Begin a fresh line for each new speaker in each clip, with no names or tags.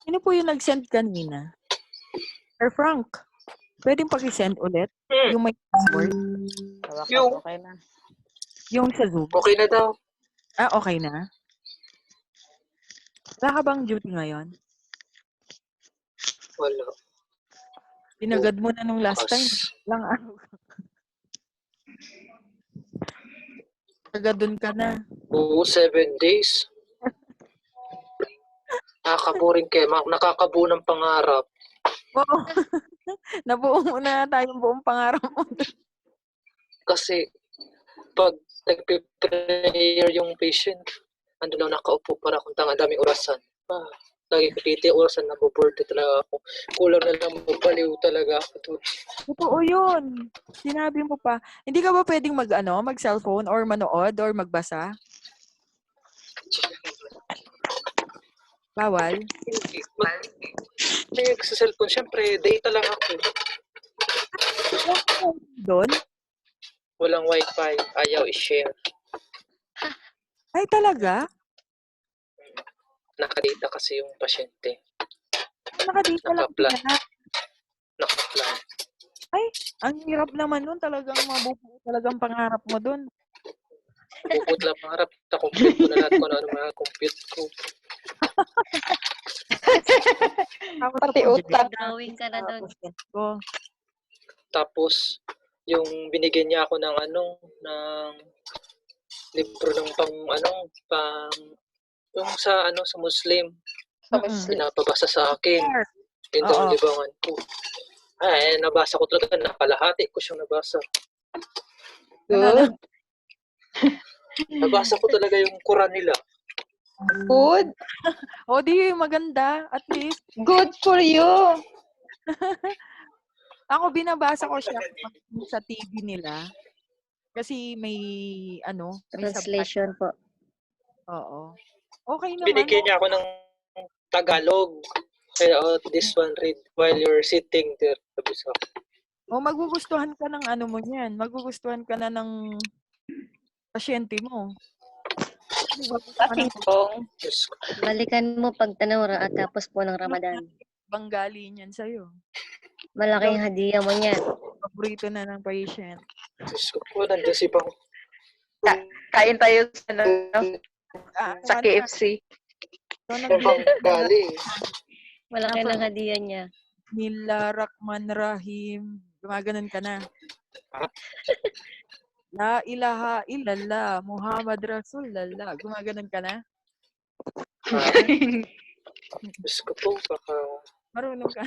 Sino po yung nag-send kanina? Sir Frank, pwedeng pag-send ulit? Yung may password?
Yung,
Okay na.
Yung sa Zoom?
okay na daw.
Ah, okay na? Wala ka bang duty ngayon?
Wala.
Tinagad mo na nung last time. Lang araw. Tagadun ka na.
Oo, 7 days. Nakakaburing kayo. Nakakabuo ng pangarap.
Oo. Nabuo mo na tayong buong pangarap mo.
Kasi pag nagpe-prayer yung patient, ando lang nakaupo para kung tanga daming orasan. Lagi ko dito orasan, naboboard talaga ako. Kulang na lang mabaliw talaga ako.
Totoo yun. Sinabi mo pa. Hindi ka ba pwedeng mag-cellphone or manood or magbasa? Bawal?
May sa cellphone, syempre, data lang ako.
Doon?
Walang wifi, ayaw i-share.
Ay, talaga?
Nakadata kasi yung pasyente.
Nakadita lang
Naka-plan.
sila.
Naka-plan.
Ay, ang hirap naman nun. Talagang mabubuo talagang pangarap mo dun.
Bukod lang pangarap, na-compute ko na lahat kung ano mga compute ko.
Pati utak.
Drawing ka na doon.
Tapos, yung binigyan niya ako ng libro ng yung sa Muslim. Pinapabasa sa akin. Yun daw ang libangan ko. Ay, nabasa ko talaga, nakalahati ko siyang nabasa.
Good.
Nabasa ko talaga yung Quran nila.
Good.
O, di maganda. At least.
Good for you.
Ako, binabasa ko siya sa TV nila. Kasi may, may
Translation po.
Oo. Okay naman.
Binigyan niya ako ng Tagalog. Kaya, this one read while you're sitting there.
O, magugustuhan ka ng mo niyan. Magugustuhan ka na ng pasyente mo.
Balikan mo pag at tapos po ng Ramadan.
Banggali niyan sa'yo.
Malaking hadiah mo niyan.
Paborito na ng patient.
Diyos ko, nandiyan si Bang.
Kain tayo sa KFC.
Banggali.
Malaki ng hadiah niya.
Bismillahirrahmanirrahim. Gumaganon ka na. La ilaha illallah, Muhammad Rasulullah. Gumaganon ka na?
Diyos ko po, baka...
Marunong ka.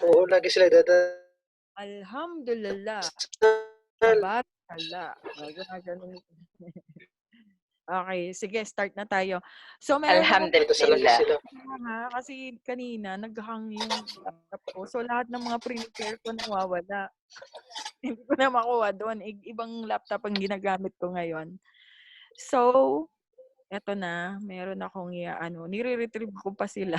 Oo, lagi sila
Alhamdulillah. Tabarakallah. Gumaganon. Okay, sige, start na tayo. So,
Alhamdulillah.
Kasi kanina, naghang yung laptop ko. So, lahat ng mga prepare ko nawawala. Hindi ko na makuha doon. Ibang laptop ang ginagamit ko ngayon. So, eto na. Meron akong nire-retrieve ko pa sila.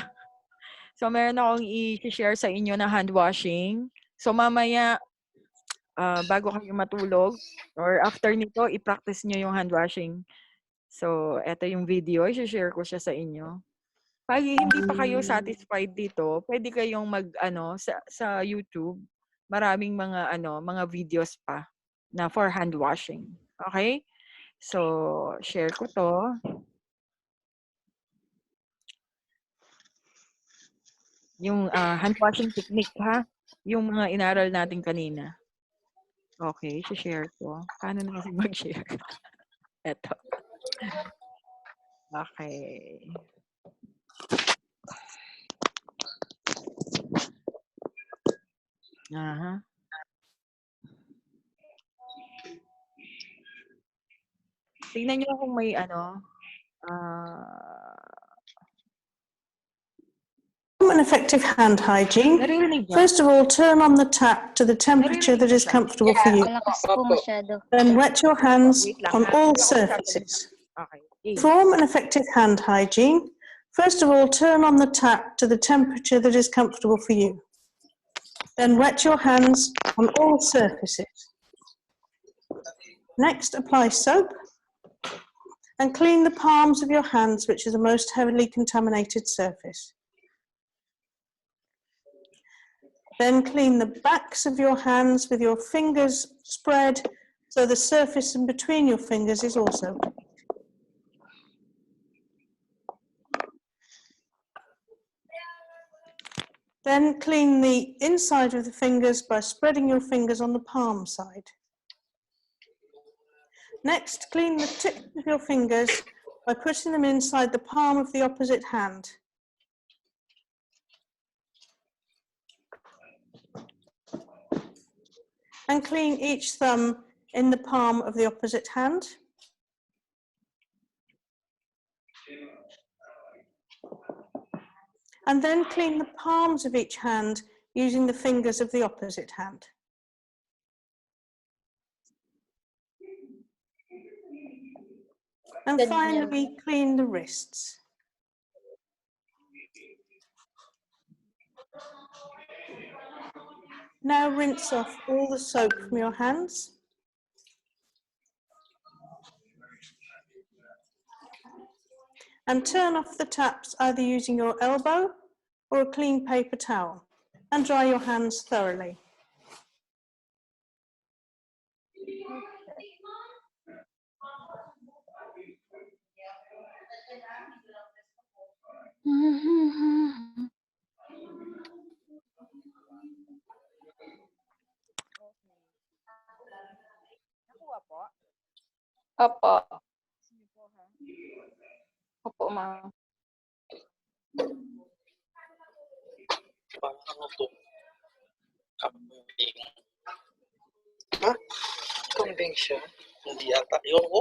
So, meron akong i-share sa inyo na hand washing. So, mamaya, bago kayo matulog, or after nito, i-practice nyo yung hand washing. So, eto yung video. I-share ko siya sa inyo. Pag hindi pa kayo satisfied dito, pwede kayong sa YouTube. Maraming mga videos pa na for hand washing. Okay? So, share ko to. Yung hand washing technique, ha? Yung mga inaral natin kanina. Okay, share ko. Paano na kasi mag-share? Eto. Okay. Aha. Tingnan niyo kung may
An effective hand hygiene. First of all, turn on the tap to the temperature that is comfortable for you. Then wet your hands on all surfaces. Perform an effective hand hygiene. First of all, turn on the tap to the temperature that is comfortable for you. Then wet your hands on all surfaces. Next, apply soap and clean the palms of your hands, which is the most heavily contaminated surface. Then clean the backs of your hands with your fingers spread so the surface in between your fingers is also clean. Then clean the inside of the fingers by spreading your fingers on the palm side. Next, clean the tips of your fingers by putting them inside the palm of the opposite hand. And clean each thumb in the palm of the opposite hand. And then clean the palms of each hand using the fingers of the opposite hand. And finally, clean the wrists. Now rinse off all the soap from your hands. And turn off the taps either using your elbow or a clean paper towel. And dry your hands thoroughly.
Nakuha po?
Opo.
Sige po, ha?
Opo, ma'am.
Parang ano to? Kambing. Ha? Kambing siya? Hindi ata. Yun ko?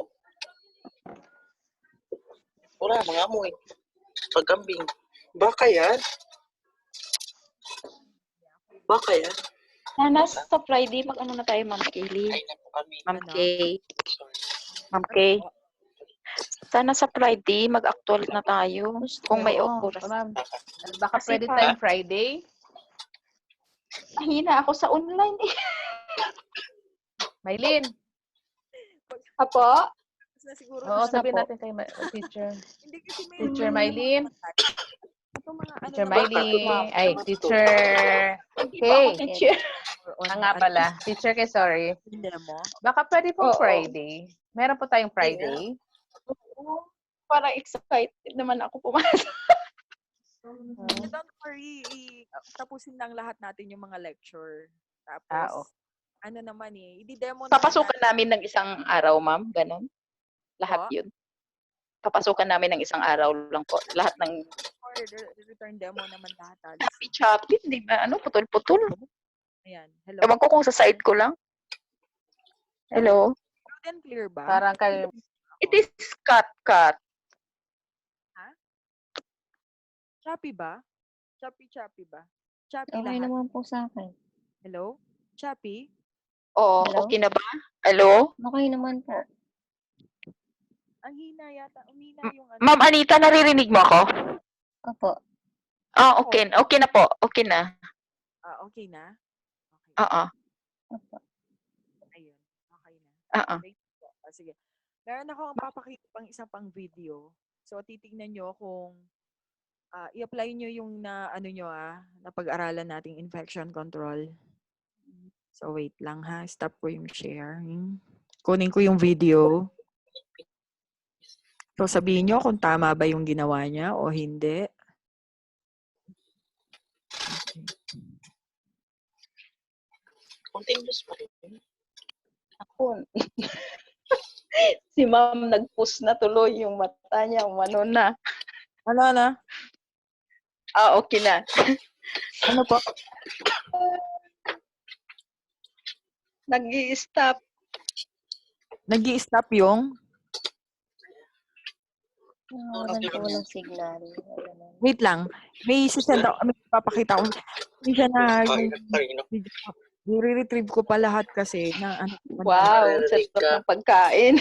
Wala, mga amoy. Pagkambing. Baka yan? Baka yan?
Sana sa Friday, mag-ano na tayo, Ma'am Kaylee?
Ay na po kami.
Ma'am
Ano?
Kay.
Sorry.
Ma'am Kay. Sana sa Friday, mag-actual na tayo. Kung may
Oo,
oras.
ma'am. Baka
Kasi
pwede
pa-
tayong Friday?
Mahina ako sa online eh.
Maylin?
Apo?
Na siguro
Oo,
na
sabihin
po.
natin kay teacher.
Hindi kasi may
Teacher Maylin?
Ito mga ano
Teacher
naman,
Maylin? Ay, teacher
Hindi pa ako
Kay.
teacher.
on
Ah, nga pala. Teacher Kay, sorry.
demo.
Baka pwede pong
Oo.
Friday. Meron po tayong Friday.
Oo. Parang excited naman ako pumasok.
Don't worry, tapusin lang lahat natin yung mga lecture. Tapos,
Ah, okay.
ano naman i-demo naman
Papasukan namin ng isang araw, ma'am. Ganon. Lahat
Po?
yun. Papasukan namin ng isang araw lang po. Lahat ng
or return demo naman lahat.
choppy, di ba? Ano, putol-putol.
Ayan. Hello?
Ewan ko kung sa side ko lang. Hello?
Loud and clear ba?
Parang kayo,
It is cut.
Choppy ba? Choppy ba? Choppy
Okay
lahat.
naman po sa akin.
Hello? Choppy?
Oo,
Hello?
okay na ba? Hello?
Okay naman po.
Ang hina yata. Umina yung ano.
Ma'am Anita, naririnig mo ako?
Opo.
Ah, okay. Okay na po. Okay na.
Okay na? Okay.
Oo.
Opo.
Ayun. Okay na.
Oo.
Thank you po. Sige. Meron ako ang papakita pang isa pang video. So, titignan nyo kung i-apply nyo yung na pag-aralan nating infection control. So, wait lang ha. Stop ko yung sharing. Kunin ko yung video. So, sabihin nyo kung tama ba yung ginawa niya o hindi.
Continuous pa rin.
Ako. Si ma'am nag-push na tuloy yung mata niya. Umano na.
Ano?
Ah, okay na.
Ano po?
Nag-i-stop.
Nag-i-stop yung?
Nawalan po ng signal.
Wait lang. May sisend ako. May papakita ko. Hindi siya na i-retrieve ko pa lahat kasi na ano.
Wow, sarap ng pagkain.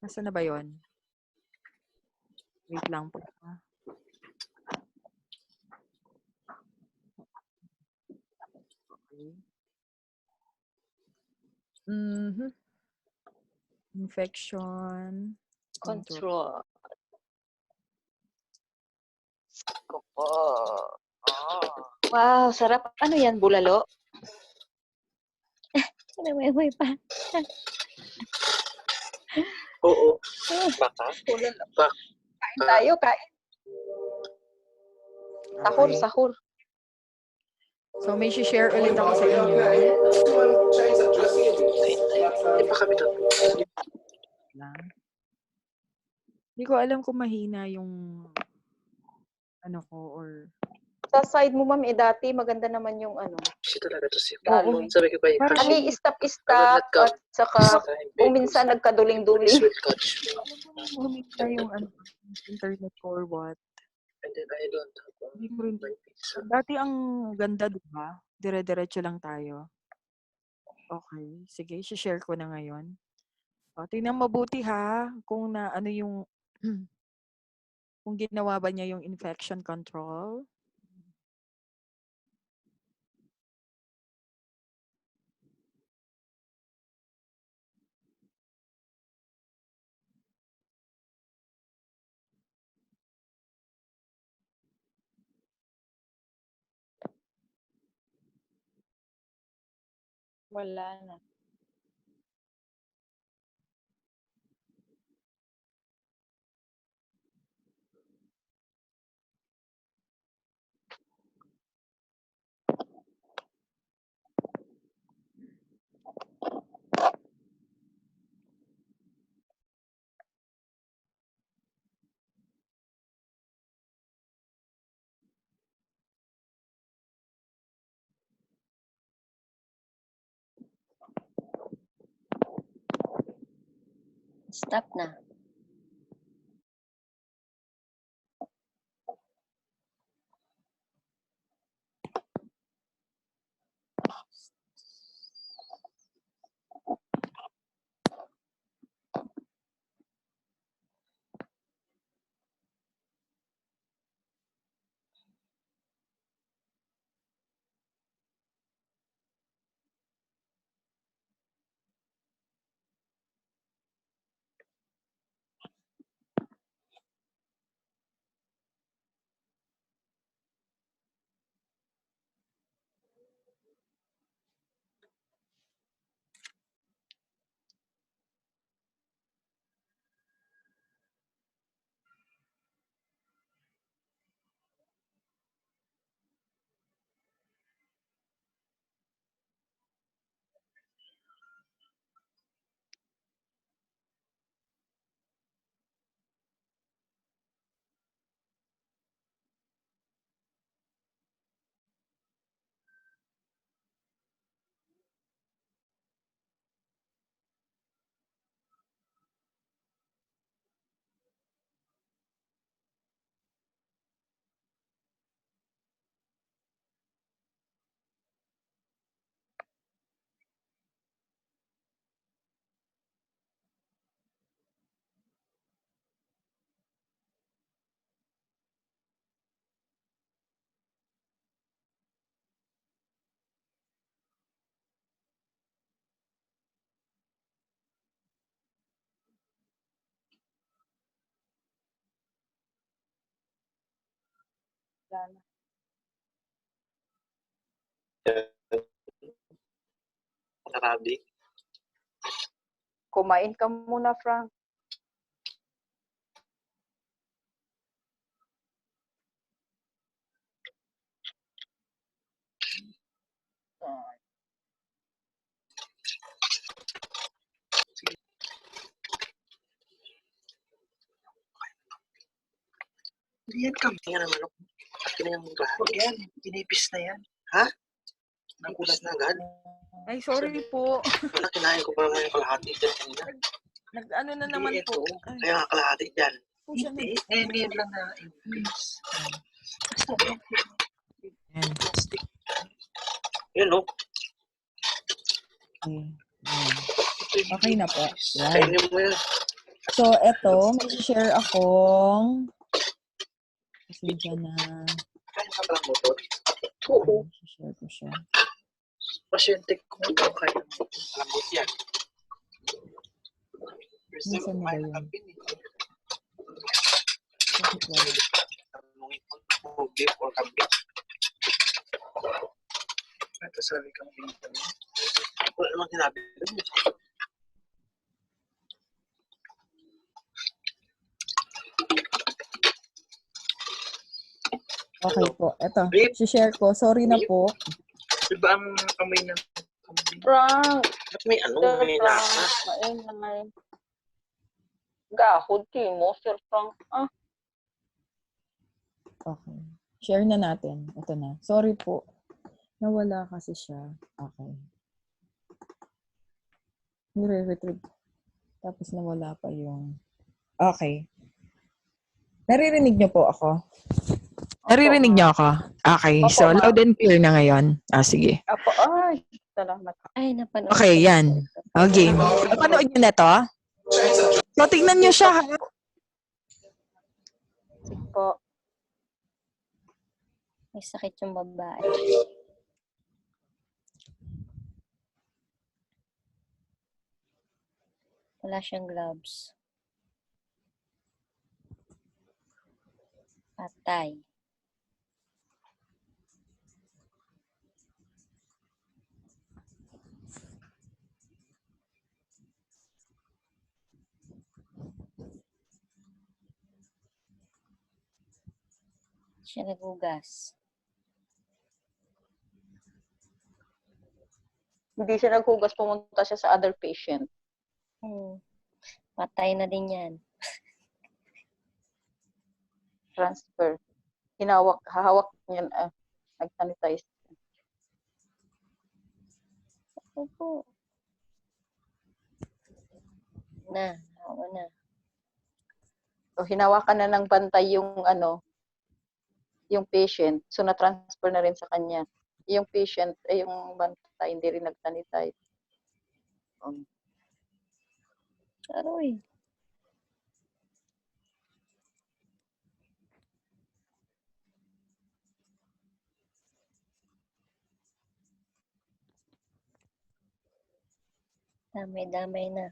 Nasaan na ba yun? Wait lang po. Mhm. Infection control.
Control. Ko po. Wow, sarap. Ano yan, bulalo?
Namay pa.
Oo. Baka.
Bulalo.
Baka.
Kain tayo, kain. Sahur,
Okay.
sahur.
So, may share ulit ako sa inyo.
Hindi pa kami doon.
Lang. Hindi ko alam kung mahina yung ano ko or...
Sa side mo, ma'am, dati maganda naman yung ano.
Siya talaga to siya.
Daloy.
Sabi ko ba yun?
Parang-
Ani, stop-stop at saka kung minsan nagkaduling-duling.
Sweet touch.
Alam ko nung humina yung ano, internet or what.
And then I don't have
Hindi ko rin.
my pizza.
Dati ang ganda, di ba? Dire-diretso lang tayo. Okay. Sige, share ko na ngayon. O, tingnan mabuti ha kung na ano yung kung ginawa ba niya yung infection control.
Wala na.
Stop na.
Arabic.
Kumain ka muna, Frank.
Hindi yan kami. Yan ang manok. Akin na yung lahat. Yan. Inipis na yan. Ha? Nagulat na agad.
Ay, sorry po.
Wala, kinain ko pa naman yung kalahati dyan kanina.
Nag-ano na naman
Hindi,
po.
ito. Kaya nga kalahati dyan.
Po siya
Hindi. Ngayon lang na inipis.
Ayan.
Plastic. Yun, no?
Okay. Okay na po. Yan.
Kainin mo yun.
So, eto, may share akong pasensya na.
Kain ka palang motor. Oo.
Share ko siya.
Pasyente ko kahit
Malambot yan. Preserve
Nasaan na ba
kumain
yun?
ng kambing.
Bakit wala?
Tanungin ko beef or kambing.
ito sabi kambing.
Wala namang sinabi.
Okay po. Eto,
Beef.
share ko. Sorry na po.
Diba ang amoy ng kambing?
Frank,
Ba't may ano?
Sir
May
Frank,
lasa.
maingay. Gahod kayo mo, Sir Frank.
Okay. Share na natin. Ito na. Sorry po. Nawala kasi siya. Okay. Nire-retrieve. Tapos nawala pa yung... Okay. Naririnig niyo po ako? Naririnig niyo ako? Okay.
Opo,
So,
ma'am.
loud and clear na ngayon. Sige.
Apo, ay, salamat.
Ay, napanood.
Okay,
ko.
yan. Okay. Napanood niyo na to? So, tignan niyo siya, ha?
Sige po.
May sakit yung babae. Wala siyang gloves. Patay. Siya nagugas.
Hindi siya naghugas, pumunta siya sa other patient.
Patay na din yan.
Transfer. Hahawak niya, nag-sanitize.
Opo. Na, hawa na.
So, hinawakan na ng bantay yung yung patient. So, na-transfer na rin sa kanya. Yung patient, yung bantay, hindi rin nag-sanitize.
Aroy. Damay-damay na.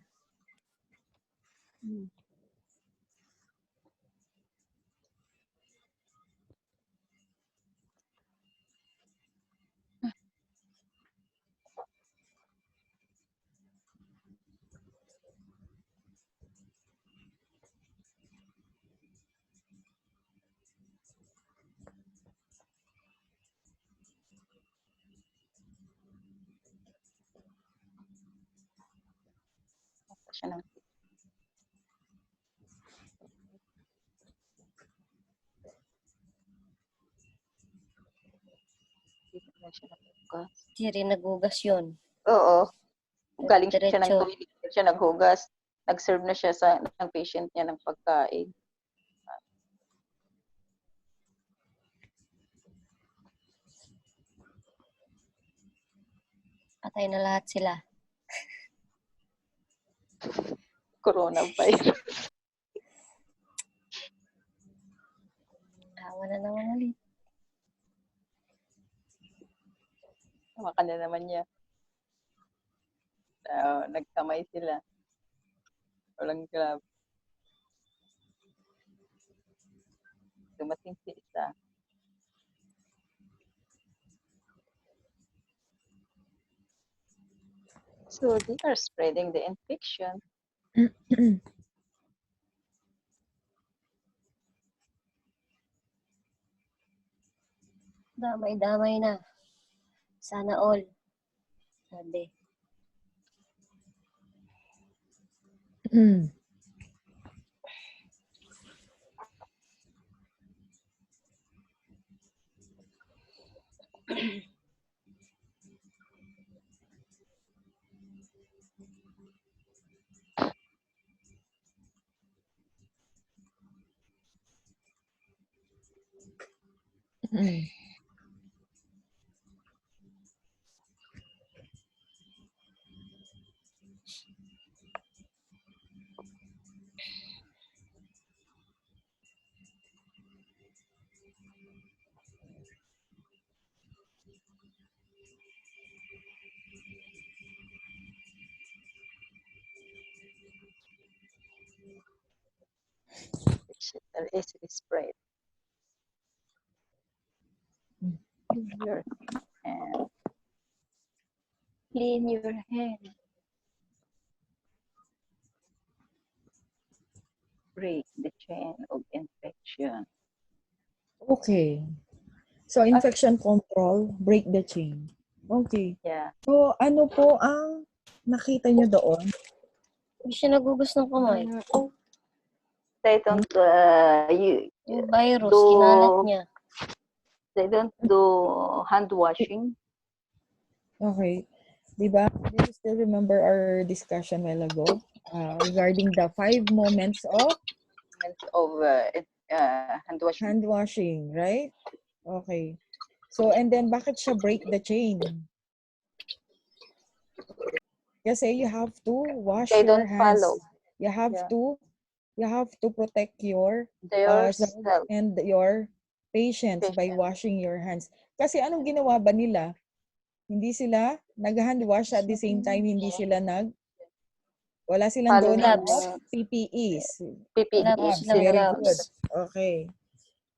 Siya ng siya naghugas.
Hindi rin nagugas yun.
Oo. Galing siya ng
Diretso.
toilet, siya naghugas. Nag-serve na siya ng patient niya ng pagkain.
Patay na lahat sila.
Coronavirus.
Hawa na naman ulit.
Tama na naman niya. Nagkamay sila. Walang glove. Dumating si isa. So they are spreading the infection.
Damay-damay na. Sana all. Sabi.
that are easily spread. Clean your hand. Clean your hand. Break the chain of infection.
Okay. So, infection control, break the chain. Okay.
Yeah.
So, ano po ang nakita nyo doon?
Hindi siya nagugas ng kamay.
They don't
Yung virus,
do-
kinalat niya.
they don't do hand washing.
Okay. Diba? Do you still remember our discussion a while ago regarding the 5 moments of
Hand washing.
hand washing, right? Okay. So, and then bakit siya break the chain? Kasi you have to wash
They
your
don't
hands.
follow.
You have to protect your
Yourself.
self and your patients by washing your hands. Kasi anong ginawa ba nila? Hindi sila nag-hand wash at the same time, wala silang
Follow
donning
gloves.
of PPEs.
PPE.
Gloves,
Very
gloves.
good. Okay.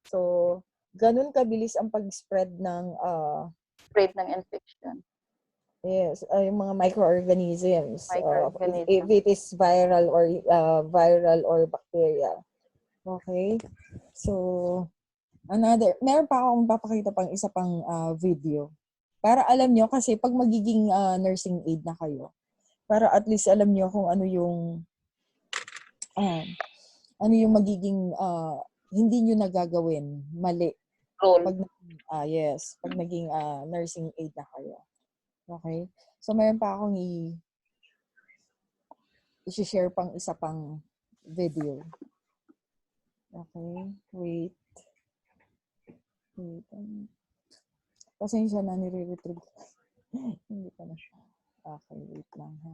So, ganun kabilis ang pag-spread ng
Spread ng infection.
yes, yung mga microorganisms.
Microorganism.
If it is viral or bacteria. Okay? So, meron pa akong papakita pang isa pang video. Para alam nyo, kasi pag magiging nursing aide na kayo, para at least alam nyo kung ano yung magiging hindi nyo nagagawin mali.
Role.
Pag naging nursing aide na kayo. Okay? So, meron pa akong i-share pang isa pang video. Okay? Wait. Pasensya na, nire-retrieve. Hindi pa na siya. Okay, wait lang ha.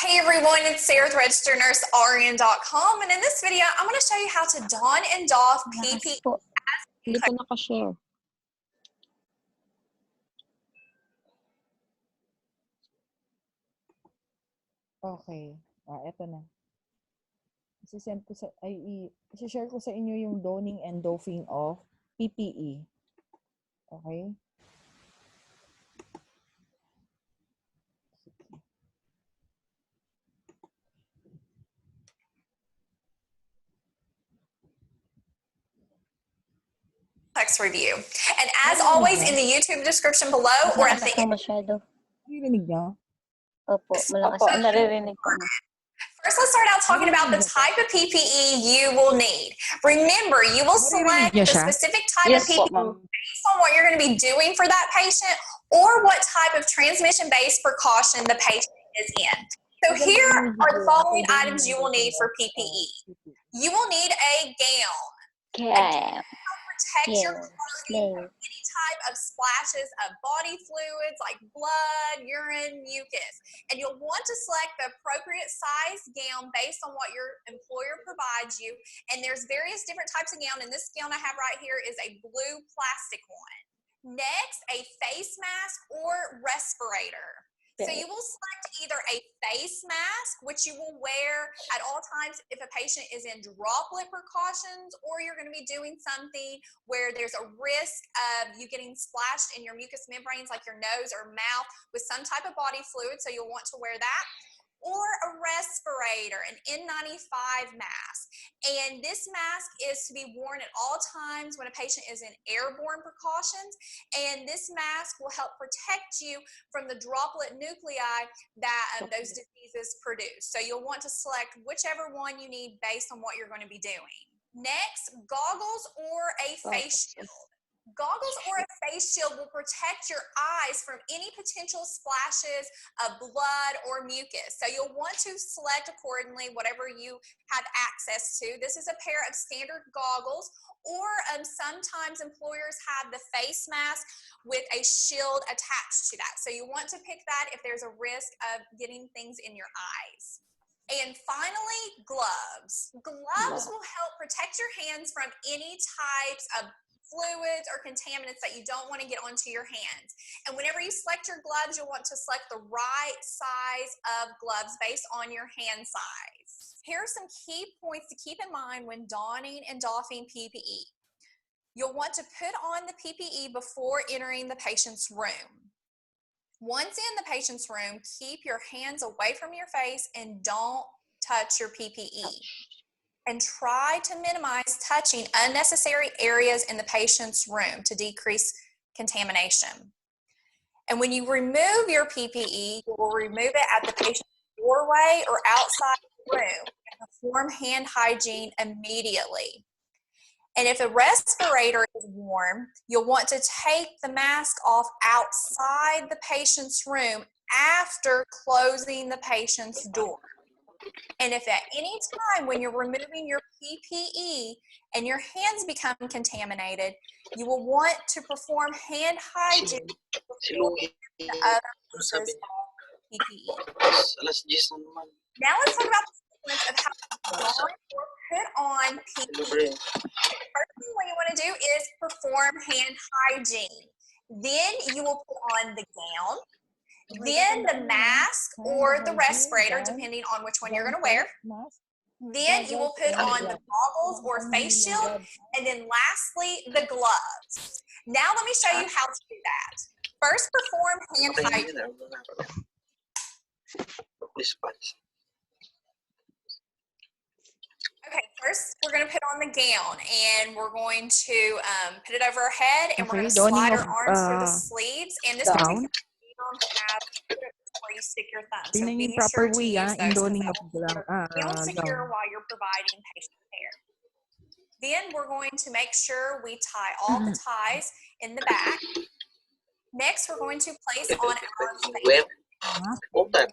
Hey everyone, it's Sarah with RegisteredNurseRN.com, and in this video, I'm going to show you how to don and doff PPE.
Hindi ko nakashare.
Okay. Eto na. I-share ko sa inyo yung donning and doffing of PPE. Okay?
Review. And as always, in the YouTube description below or at the end.
Masyado.
Narinig niyo?
Opo, malakas.
Opo, naririnig ko.
First, let's start out talking about the type of PPE you will need. Remember, you will select the specific type of PPE based on what you're going to be doing for that patient or what type of transmission-based precaution the patient is in. So here are the following items you will need for PPE. You will need a gown.
Okay.
Protect your clothing from any type of splashes of body fluids like blood, urine, mucus. And you'll want to select the appropriate size gown based on what your employer provides you. And there's various different types of gown, and this gown I have right here is a blue plastic one. Next, a face mask or respirator. So you will select either a face mask, which you will wear at all times if a patient is in droplet precautions, or you're going to be doing something where there's a risk of you getting splashed in your mucous membranes like your nose or mouth with some type of body fluid, so you'll want to wear that. Or a respirator, an N95 mask. And this mask is to be worn at all times when a patient is in airborne precautions. And this mask will help protect you from the droplet nuclei that those diseases produce. So you'll want to select whichever one you need based on what you're going to be doing. Next, goggles or a face shield. Goggles or a face shield will protect your eyes from any potential splashes of blood or mucus. So you'll want to select accordingly whatever you have access to. This is a pair of standard goggles, or sometimes employers have the face mask with a shield attached to that. So you want to pick that if there's a risk of getting things in your eyes. And finally, gloves. Gloves will help protect your hands from any types of fluids or contaminants that you don't want to get onto your hands. And whenever you select your gloves, you'll want to select the right size of gloves based on your hand size. Here are some key points to keep in mind when donning and doffing PPE. You'll want to put on the PPE before entering the patient's room. Once in the patient's room, keep your hands away from your face and don't touch your PPE. And try to minimize touching unnecessary areas in the patient's room to decrease contamination. And when you remove your PPE, you will remove it at the patient's doorway or outside the room and perform hand hygiene immediately. And if a respirator is warm, you'll want to take the mask off outside the patient's room after closing the patient's door. And if at any time when you're removing your PPE and your hands become contaminated, you will want to perform hand hygiene before the other uses of PPE. Now let's talk about the sequence of how to don or put on PPE. First thing what you want to do is perform hand hygiene. Then you will put on the gown. Then the mask or the respirator, depending on which one you're going to wear. Then you will put on the goggles or face shield. And then lastly, the gloves. Now let me show you how to do that. First, perform hand hygiene. Okay, first we're going to put on the gown and we're going to put it over our head and we're going to slide our arms through the sleeves. And this particular have where you stick your thumb. So be sure to use those because they'll secure while you're providing patient care. Then we're going to make sure we tie all the ties in the back. Next, we're going to place on our face. That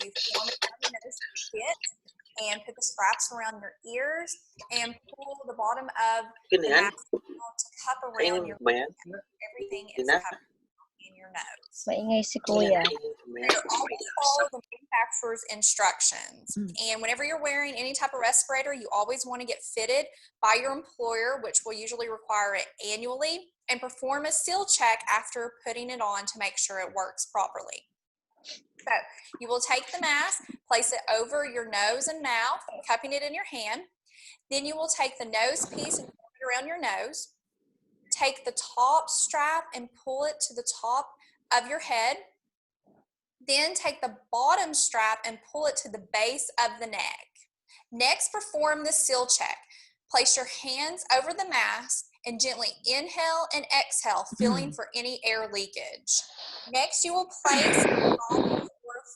you form a nose kit and put the straps around your ears and pull the bottom of the mask to cup around your mouth. Everything is covered in your nose.
Maingay si Kuya.
Always follow the manufacturer's instructions. And whenever you're wearing any type of respirator, you always want to get fitted by your employer, which will usually require it annually, and perform a seal check after putting it on to make sure it works properly. So you will take the mask, place it over your nose and mouth, cupping it in your hand. Then you will take the nose piece and put it around your nose. Take the top strap and pull it to the top of your head. Then take the bottom strap and pull it to the base of the neck. Next, perform the seal check. Place your hands over the mask and gently inhale and exhale, feeling for any air leakage. Next, you will place your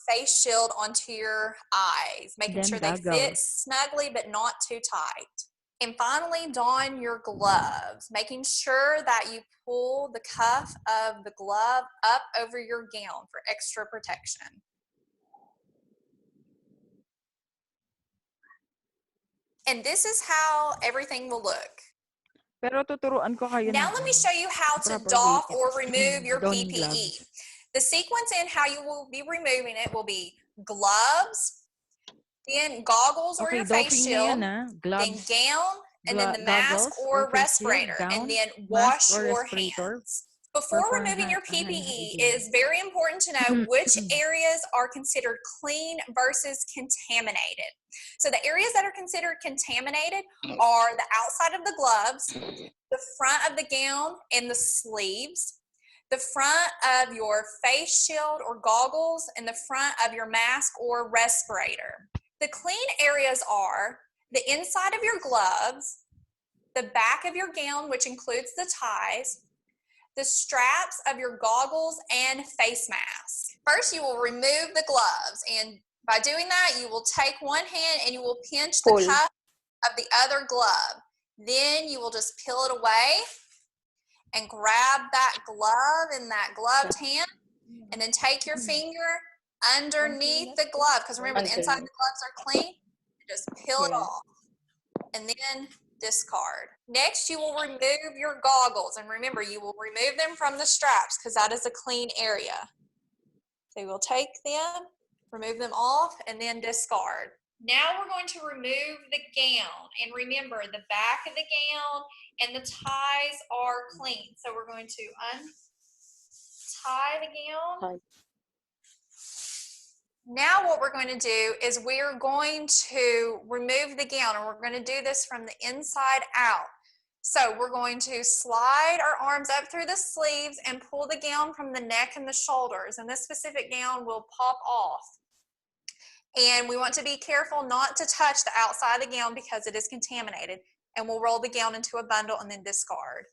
face shield onto your eyes, making sure they fit snugly but not too tight. And finally, don your gloves, making sure that you pull the cuff of the glove up over your gown for extra protection. And this is how everything will look.
Pero tuturuan ko kayo
Now let me show you how to doff or remove your PPE. The sequence in how you will be removing it will be gloves, then goggles or your face shield, then gown, and then the mask or respirator, and then wash your hands. Before removing your PPE, it is very important to know which areas are considered clean versus contaminated. So the areas that are considered contaminated are the outside of the gloves, the front of the gown and the sleeves, the front of your face shield or goggles, and the front of your mask or respirator. The clean areas are the inside of your gloves, the back of your gown, which includes the ties, the straps of your goggles and face mask. First, you will remove the gloves, and by doing that, you will take one hand and you will pinch the cuff of the other glove. Then you will just peel it away and grab that glove in that gloved hand, and then take your finger underneath the glove, because remember, the inside of the gloves are clean, and just peel it off, and then discard. Next, you will remove your goggles, and remember, you will remove them from the straps because that is a clean area. So you will take them, remove them off, and then discard. Now we're going to remove the gown, and remember, the back of the gown and the ties are clean. So we're going to untie the gown. Now what we're going to do is we're going to remove the gown, and we're going to do this from the inside out. So we're going to slide our arms up through the sleeves and pull the gown from the neck and the shoulders, and this specific gown will pop off. And we want to be careful not to touch the outside of the gown because it is contaminated, and we'll roll the gown into a bundle and then discard.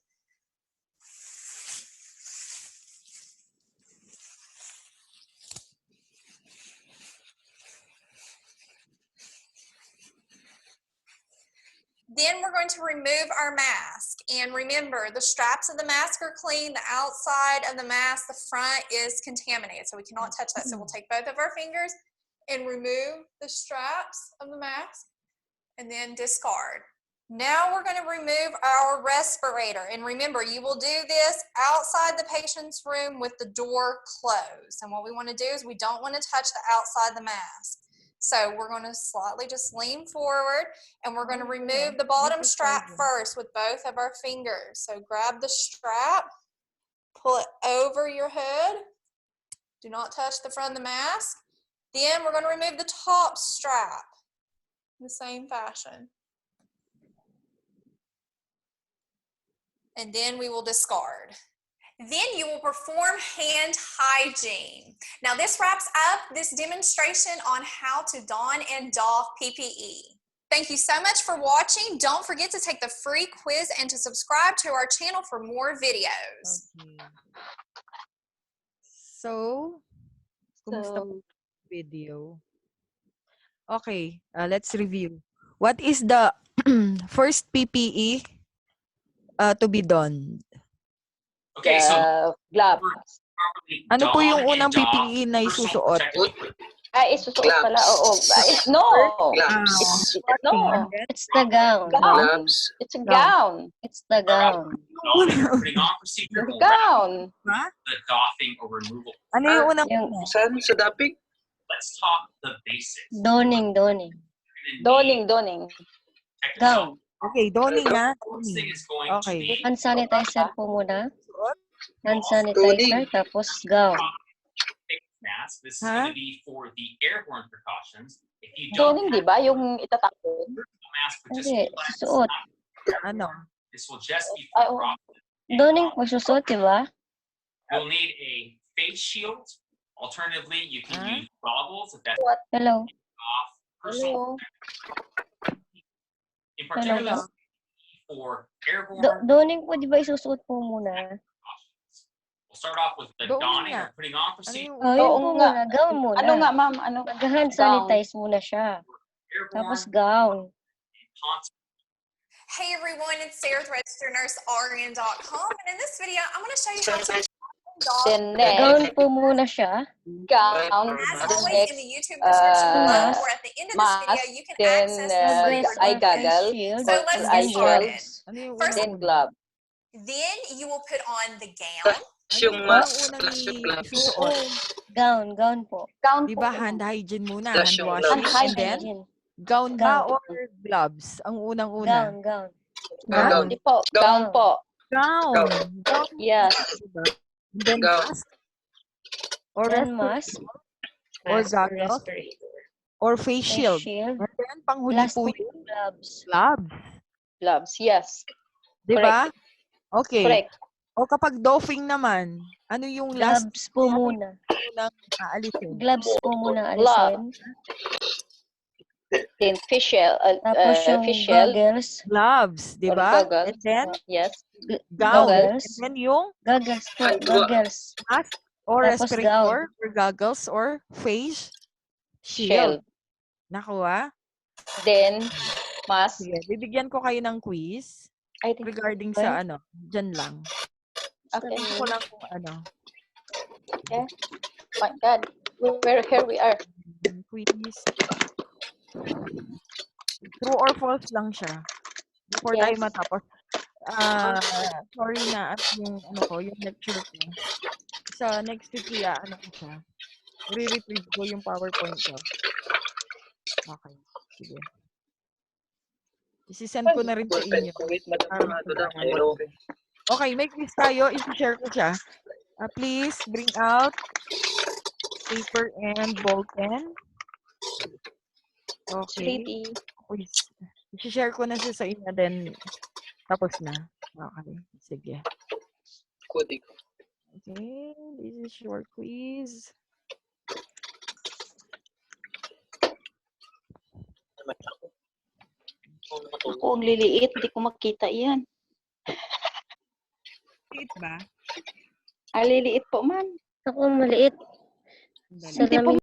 Then we're going to remove our mask. And remember, the straps of the mask are clean, the outside of the mask, the front is contaminated, so we cannot touch that. So we'll take both of our fingers and remove the straps of the mask and then discard. Now we're going to remove our respirator. And remember, you will do this outside the patient's room with the door closed. And what we want to do is we don't want to touch the outside of the mask. So we're going to slightly just lean forward, and we're going to remove the bottom strap first with both of our fingers. So grab the strap, pull it over your head. Do not touch the front of the mask. Then we're going to remove the top strap in the same fashion. And then we will discard. Then you will perform hand hygiene. Now this wraps up this demonstration on how to don and doff PPE. Thank you so much for watching. Don't forget to take the free quiz and to subscribe to our channel for more videos.
Okay. So, kumusta po video? Okay, let's review. What is the first PPE to be done?
Okay, so
Gloves.
Ano po yung unang PPE na isusuot?
Isusuot pala. Oo. No. No.
It's the gown.
Gown. It's a gown.
It's the gown.
putting on procedure will
Gown.
the doffing or removal.
Ano yung unang
Saan sa dapping?
Let's talk the basics.
Donning.
Donning.
Gown.
Okay, donning ha.
First thing is going to
Okay.
be
Hand sanitizer po muna. Hand sanitizer, tapos gown.
mask. This is going to be for the airborne precautions. If you don't
Donning, di ba? Yung itatapon.
mask with just
Hindi,
one
susuot.
Ano?
this will just be for profit.
Donning po susuot, di ba?
You'll need a face shield. Alternatively, you can use goggles if that's
Hello.
off. Personal in particular for airborne
Donning po, di ba isusuot po muna?
precautions. We'll start off with the
Donning
donning
nga.
or putting on
Ano
procedure.
yung
Oh, yun po
nga.
muna. Gown muna.
Ano nga, ma'am? Ano?
Mag-hand sanitize muna siya. Tapos gown.
Hey everyone, it's Sarah with RegisteredNurseRN.com, and in this video, I'm going to show you how to
The next
Gown po muna siya.
gown.
As
The
always,
next
in the YouTube description below
mask,
or at the end of this video, you can
then
access
Face
eye
or
goggle
face shield,
So let's
or
get
eye
started.
gloves.
Ano yung
First,
Then glove.
Then you will put on the gown.
Yung
Ano
mask
yung unang
plus yung gloves.
isusuot?
Gown po.
Gown
Di
po.
ba hand hygiene muna?
Plus
Hand
yung
washing.
gloves.
And then,
Hygiene.
gown ba
Gown.
or gloves? Ang unang-una.
Gown.
Gown.
Hindi po. Gown po.
Gown. Gown.
Yes.
Diba? And then
Gown.
mask. Or
Then
respirator.
mask.
Or goggles. Or face
Face
shield.
shield.
And then, panghuli
Last
po
po
yung
yung gloves.
gloves.
Gloves. Yes.
Di ba? Okay.
Correct.
O kapag doffing naman, ano yung last
Gloves po muna.
unang aalisin?
Gloves po muna
Glove.
alisin.
Then fish shell.
Tapos yung
Fish shell.
goggles.
Gloves, di
Or
ba?
goggles.
And then,
Yes.
gown.
Goggles.
And then yung
Goggles po. Goggles.
mask or
Tapos
respirator or goggles or face shield.
Shell.
Nakuha?
Then Mas?
Sige, bibigyan ko kayo ng quiz
I think,
regarding
okay.
sa ano, dyan lang.
Okay.
Sabihin ko lang kung ano.
Okay. My God. Here we are.
Quiz. True or false lang siya. Before tayo
Yes.
matapos. Sorry na at yung ano ko, yung lecture ko. Sa next week, ano ko siya. Re-retrieve ko yung PowerPoint ko. Okay. Sige. Isi-send ko na rin sa inyo.
Wait, madam.
Para
Hello.
okay, may quiz tayo. I-share ko siya. Please bring out paper and ball pen. Okay.
Ready.
Quiz. I-share ko na siya sa inyo, then tapos na. Okay. Sige.
Coding.
Okay. This is your quiz.
Ako, ang liliit. Hindi ko makita yan.
Liit ba?
Liliit po, ma'am.
Ako maliit.
Dali.
Sa
Hindi po